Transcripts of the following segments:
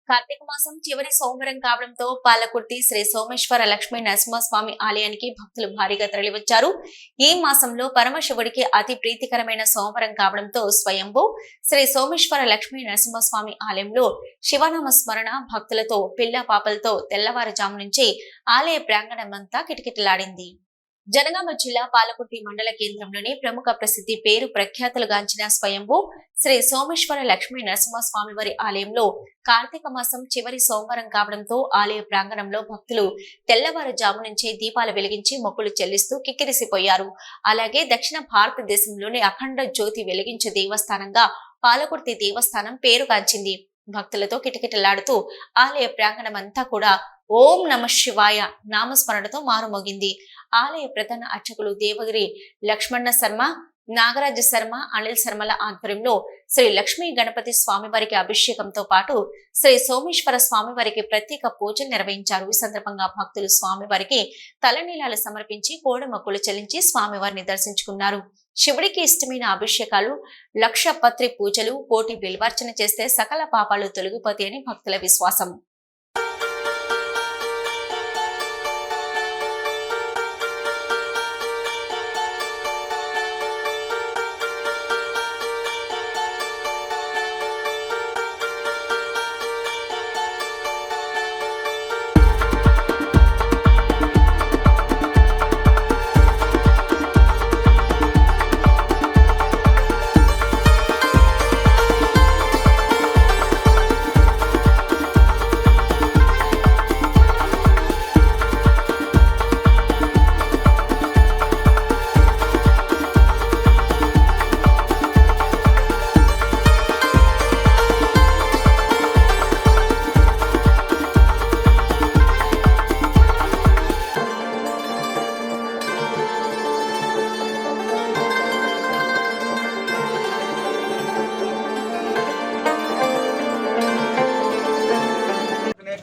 కార్తీక మాసం చివరి సోమవారం కావడంతో పాలకుర్తి శ్రీ సోమేశ్వర లక్ష్మీ నరసింహస్వామి ఆలయానికి భక్తులు భారీగా తరలివచ్చారు. ఈ మాసంలో పరమశివుడికి అతి ప్రీతికరమైన సోమవారం కావడంతో స్వయంభూ శ్రీ సోమేశ్వర లక్ష్మీ నరసింహస్వామి ఆలయంలో శివనామ స్మరణ భక్తులతో పిల్ల పాపలతో తెల్లవారుజాము నుంచి ఆలయ ప్రాంగణమంతా కిటకిటలాడింది. జనగామ జిల్లా పాలకుర్తి మండల కేంద్రంలోని ప్రముఖ ప్రసిద్ధి పేరు ప్రఖ్యాతులుగాంచిన స్వయంభూ శ్రీ సోమేశ్వర లక్ష్మీ నరసింహస్వామి వారి ఆలయంలో కార్తీక మాసం చివరి సోమవారం కావడంతో ఆలయ ప్రాంగణంలో భక్తులు తెల్లవారుజాము నుంచే దీపాలు వెలిగించి మొక్కులు చెల్లిస్తూ కిక్కిరిసిపోయారు. అలాగే దక్షిణ భారతదేశంలోని అఖండ జ్యోతి వెలిగించే దేవస్థానంగా పాలకుర్తి దేవస్థానం పేరుగాంచింది. భక్తులతో కిటకిటలాడుతూ ఆలయ ప్రాంగణమంతా కూడా ఓం నమ శివాయ నామస్మరణతో మారుమోగింది. ఆలయ ప్రధాన అర్చకులు దేవగిరి లక్ష్మణ శర్మ, నాగరాజ శర్మ, అనిల్ శర్మల ఆధ్వర్యంలో శ్రీ లక్ష్మీ గణపతి స్వామివారికి అభిషేకంతో పాటు శ్రీ సోమేశ్వర స్వామివారికి ప్రత్యేక పూజలు నిర్వహించారు. ఈ సందర్భంగా భక్తులు స్వామివారికి తలనీలాలు సమర్పించి కోడమొక్కులు చెల్లించి స్వామివారిని దర్శించుకున్నారు. శివుడికి ఇష్టమైన అభిషేకాలు, లక్ష పత్రి పూజలు, కోటి బిల్వార్చన చేస్తే సకల పాపాలు తొలగిపోతాయని భక్తుల విశ్వాసం.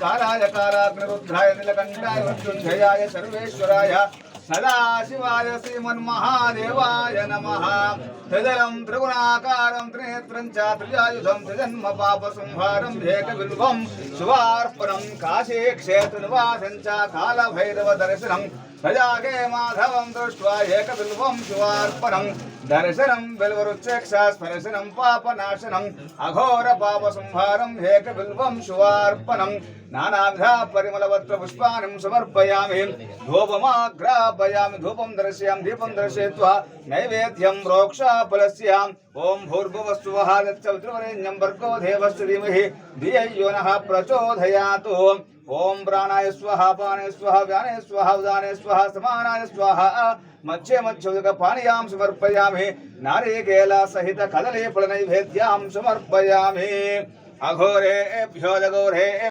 काराय काराग्निरुद्राय नीलकण्ठाय मृत्युञ्जयाय सर्वेश्वराय सदाशिवाय श्रीमन्महादेवाय नमः। त्रिदलं त्रिगुणाकारं त्रिनेत्रं च त्रिजायुधं त्रिजन्म पापसंहारं एकबिल्वं शिवार्पणं काशी क्षेत्रनिवासं च कालभैरवदर्शनं प्रजागे माधवं दृष्ट्वा एकबिल्वं शिवार्पणं दर्शनं बिल्वरुच्चेक्षास्पर्शनं पापनाशनम् अघोर पापसंहारम् एकबिल्वं शिवार्पणं नानाविधा परिमलवत्र पुष्पाणि समर्पयामि धूपमाग्रापयामि धूपं दर्शयामि दीपं दर्शयित्वा नैवेद्यं रोक्षाफलस्याम् ओं भूर्भुवस्सुवः तत्सवितुर्वरेण्यं भर्गो देवस्य धीमहि धियो यो नः प्रचोदयातु ओं प्राणाय स्वाहा पाने स्वाहा व्याने स्वाहा उदाने स्वाहा समानाय स्वाहा मत्स्ये मत्स्योदक पानीयां समर्पयामि नारिकेला सहित कदली फलनैवेद्यां समर्पयामि अघोरेभ्यो जघोरे